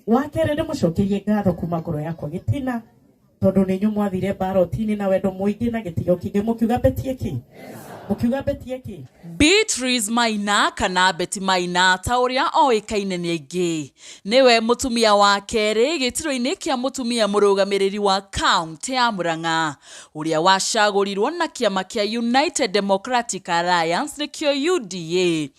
wakere ndimucokerie ngatho kuma ngoro yakwa gitina tondu ni nyu mwathire barotini na wendo muingi na gitigo kingi mukiuga betie ki mukiuga betie ki Beatrice Maina kana Beti Maina ta uria oikaine ni aingi niwe mutumia wa keri gitiro-ini kia mutumia murugamiriri wa county ya Murang'a uria wacagurirwo na kiama kia United Democratic Alliance nikio UDA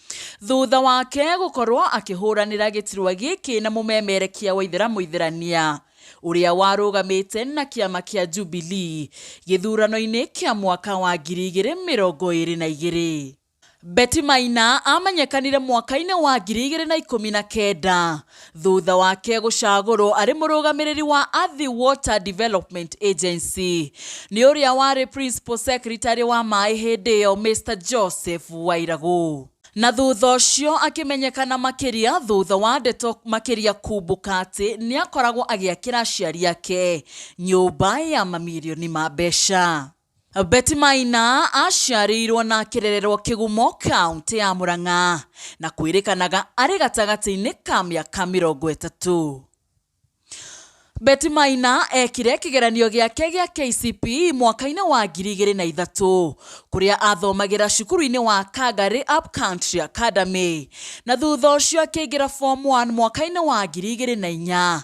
thutha wake gukorwo akihuranira gitirwa giki na mumemerekia wa ithirania uria warugamite na kiama kia Jubilee githurano-ini kia mwaka wa 2022. Beti Maina amenyekanire mwaka-ini wa 2019 thutha wake gucagurwo ari murugamiriri wa Athi Water Development Agency ni uria wari principal secretary wa mai hindi iyo Mr. Joseph Wairagu. Na thutha ucio akimenyekana makiria thutha wa ndeto makiria kumbuka ati ni akoragwo agiakira aciari ake nyumba ya mamirioni ma mbeca. Beti Maina aciarirwo na kirererwo Kigumo county ya Murang'a na kwirikanaga ari gatagati-ini ka miaka 30. Beti Maina ekire kigeranio giake gia KCPE mwaka-ini wa 2003 kuria athomagira cukuru-ini wa Kagari Upcountry Academy na thutha ucio akiingira form 1 mwaka-ini wa 2004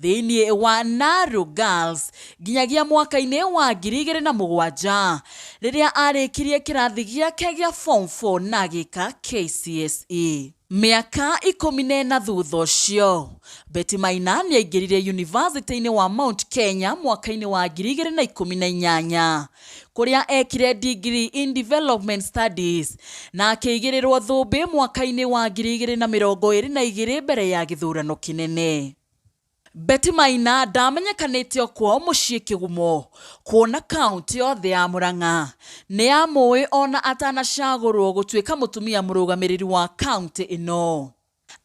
thiini wa Naru Girls ginyagia mwaka-ini wa 2007 riria arikirie kirathi giake gia form 4 na gika KCSE. Miaka 14 thutha ucio Beti Maina ni aingirire university-ini wa Mount Kenya mwaka-ini wa 2018 kuria ekire degree in development studies na akeigirirwo thumbi mwaka-ini wa 2022 mbere ya githurano kinene. Beti Maina ndamenyekanite kwa mucii Kigumo kuona county yothe ya Murang'a ni amui ona atanacagurwo gutuika mutumia murugamiriri wa county ino.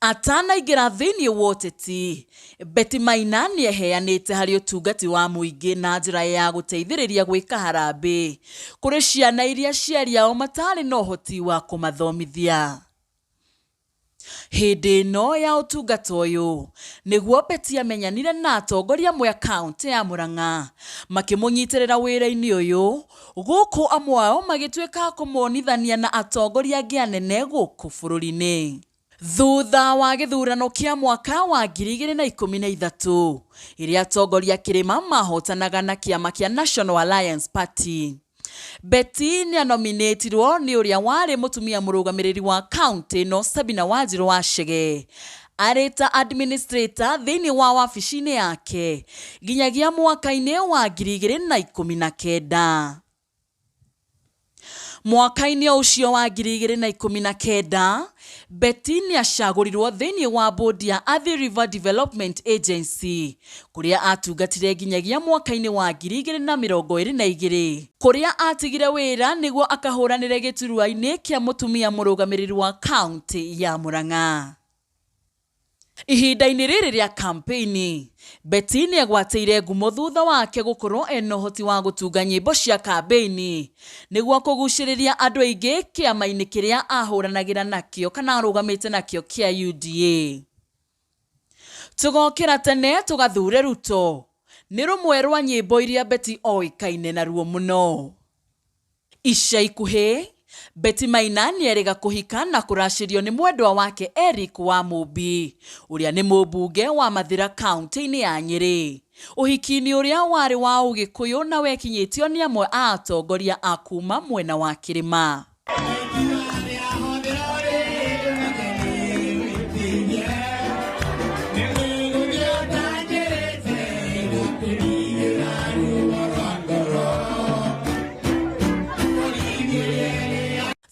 Atanaingira thiini woteti Beti Maina ni eheanite hari utungati wa muingi na njira ya guteithiriria gwika harambe kuri ciana iria ciari ao matari no hoti wa kumathomithia. Hindi no ya utungata uyu niguo Beti amenyanire na atongoria amwe a county ya Murang'a makimunyitirira wira-ini uyu guku amwe ao magituika kumonithania na atongoria angi anene guku bururi-ini. Thutha wa githurano kia mwaka wa 2013 iria atongoria kirima mahotanaga na kiama kia National Alliance Party, Beti ni anominatirwo ni uria wari mutumia murugamiriri wa county no Sabina Wanjiru wa Chege areta administrator thiini wa wabici-ini yake ginyagia mwaka-ini wa 2019. Mwaka-ini ucio wa 2019 Beti ni acagurirwo thiini wa board ya Athi River Development Agency kuria atungatire ginyagia mwaka-ini wa 2022 kuria atigire wira niguo akahuranire giturwa-ini kia mutumia murugamiriri wa county ya Murang'a. Ihinda-ini riri ria campaign Beti ni agwateire ngumo thutha wake gukorwo ena uhoti wa gutunga nyimbo cia campaign niguo kuguciriria andu aingi kiama-ini kiria ahuranagira nakio kana arugamite nakio kia UDA. Tugokira tene tugathure Ruto ni rumwe rwa nyimbo iria Beti oikaine naruo muno. Ica ikuhi Beti Maina ni erega kuhika na kuracirio ni mwendwa wake Eric wa Mubi uria ni mubunge wa Mathira county-ini ya Nyeri. Uhiki-ini uria wari wa Ugikuyu na wekinyitio ni amwe a atongoria a kuma mwena wa Kirima.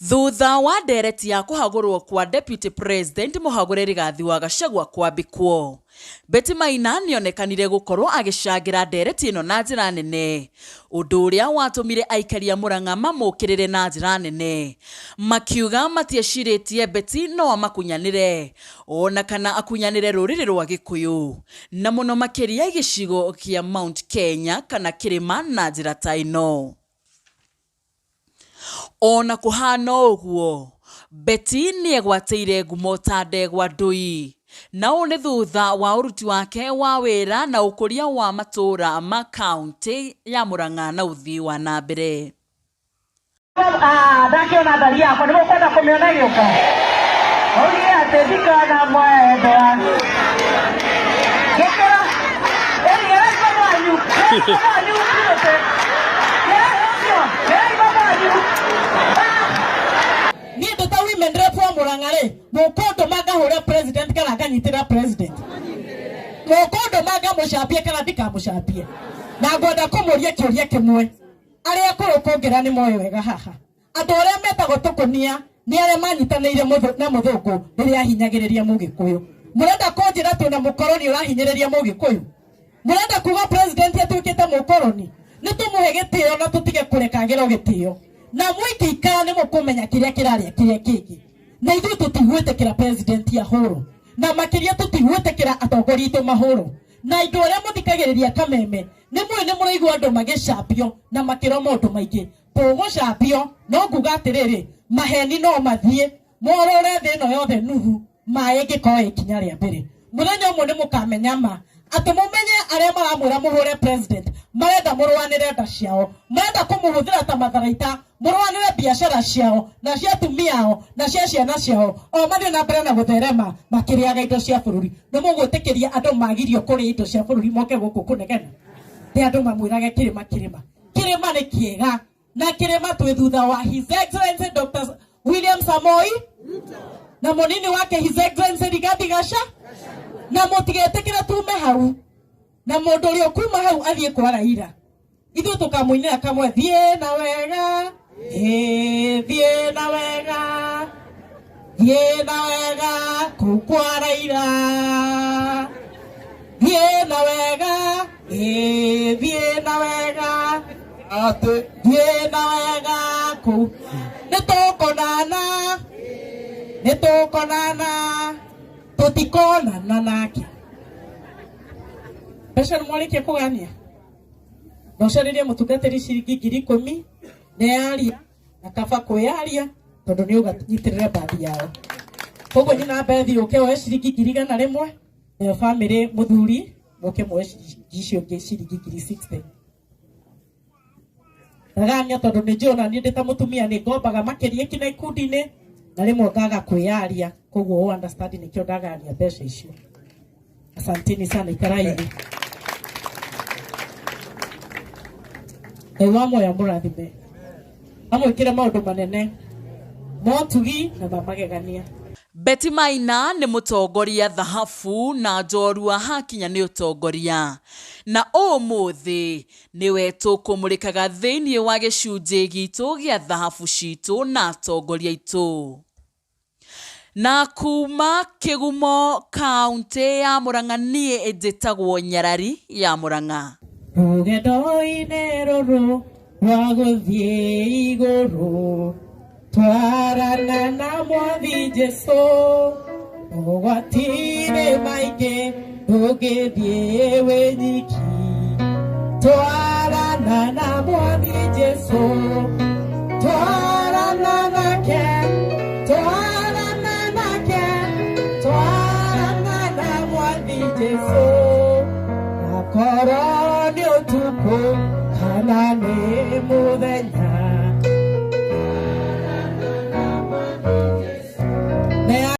Thutha wa ndereti ya kuhagurwo kwa deputy president muhaguriri Gathi wa Gachagua kwambikwo, Beti Maina nionekanire gukorwo agicagira ndereti ino na njira nene, undu uria watumire aikaria Murang'a mamukirire na njira nene, makiuga matieciritie Beti no amakunyanire ona kana akunyanire ruriri rwa Gikuyu na muno makiria gicigo kia Mount Kenya kana Kirima na njira ta ino. Ona kuhana uguo Beti ni egwateire ngumo ta ndegwa ndui na one thutha wa uruti wake wa wira na ukuria wa matura ma county ya Murang'a na uthii wa na mbere. Ndakiona ndari yakwa nĩguo kwenda kũmĩona gĩũka oigire atĩ ndikona mwendwa gĩkĩra ĩrĩgĩrĩko mwanyu piũte gĩrĩgĩrĩko mwanyu niĩ ndĩ ta women rep wa Murang'a rĩ mũkũndũma ngahũre president kana nganyitĩra president mũkũndũma ngamũcambie kana ndikamũcambie na ngwenda kũmũria kĩũria kĩmwe arĩa kũrũkũngĩra nĩ moyo wega haha andũ arĩa metagwo tũkũnia nĩ arĩa manyitanĩire na mũthũngũ rĩrĩa ahinyagĩrĩria mũgĩkũyũ mũrenda kũnjĩra atĩ na mũkoroni ũrahinyĩrĩria mũgĩkũyũ mũrenda kuga president atuĩkĩte mũkoroni nĩ tũmũhe gĩtĩo na tũtige kũrekagĩrwo gĩtĩo na mũingĩikara nĩ mũkũmenya kĩrĩa kĩrarĩa kĩrĩa kĩngĩ na ithuĩ tũtigwĩtĩkĩra president ahũrwo na makĩria tũtigwĩtĩkĩra atongoria aitũ mahũrwo na indo arĩa mũthikagĩrĩria kameme nĩ mũĩ nĩ mũraigua andũ magĩcambio na makĩro maũndũ maingĩ tũgũcambio no nguga atĩrĩrĩ maheni no mathiĩ morore thĩ ĩno yothe nuhu maĩ ngĩkorwo ikinya rĩa mbere mũthenya ũmwe nĩ mũkamenya ma atĩ mũmenye arĩa maramwĩra mũhũre president marenda mũrũanĩre nda ciao marenda kũmũhũthĩra ta matharaita mũrũanĩre biacara ciao na cia atumia ao na cia ciana ciao o mathiĩ na mbere na gũtherema makĩrĩaga indo cia bũrũri nĩ mũgwĩtĩkĩria andũ magirio kũrĩa indo cia bũrũri moke gũkũ kũnegena nĩ andũ mamwĩrage kĩrĩma nĩ kĩega na kĩrĩma twĩ thutha wa His Excellency Dr. William Samoei na mũnini wake His Excellency Rigathi Gachagua na mũtigetĩkĩra tume hau na mũndũ ũrĩa kuma hau athiĩ kwa Raila ithuĩ tũkamũinĩra kamwe thiĩ na wega thiĩ na wega thiĩ na wega kũu kwa Raila thiĩ na wega thiĩ na wega thiĩ na wega kũu nĩ tũkonana tũtikonana nake mbeca nĩ mwarĩkia kũgania nocarĩrie mũtungatĩri ciringi 10,000 nĩ yaria na kaba kwĩyaria tondũ nĩ ũganyitĩrĩre bathi yao koguo nyina Bethi ũke woe ciringi 100,000 nayo bamĩrĩ mũthuri mũke muoe icio ingĩ ciringi 60,000 ndagania tondũ nĩ njũna niĩ ndĩ ta mũtumia nĩ ngombaga makĩria kina ikundi-inĩ na rĩmwe ngaga kwĩyaria koguo o understand nĩkĩo ndagania mbeca icio asanteni sana ikaraini Ewa moya mũrathime amwĩkĩre maũndũ manene motugi na mamagegania Betty Maina nĩ mũtongoria thahabu na njorua hakinya nĩ ũtongoria na ũmũthĩ nĩwe tũkũmũrĩkaga thĩinĩ wa gĩcunjĩ gitũ gĩa thahabu citũ na atongoria aitũ na kuma Kĩgumo kaunti ya Murang'a niĩ njĩtagwo Nyarari ya Murang'a rũgendo-inĩ rũrũ rwa gũthiĩ igũrũ twarana na Mwathi Jesũ ũgwati-inĩ maingĩ ndũngĩthiĩ wĩ nyiki twarana na Mwathi Jesũ twarana nake twarana na Mwathi Jesũ akorwo nĩ ũtukũ kana nĩ mũthenya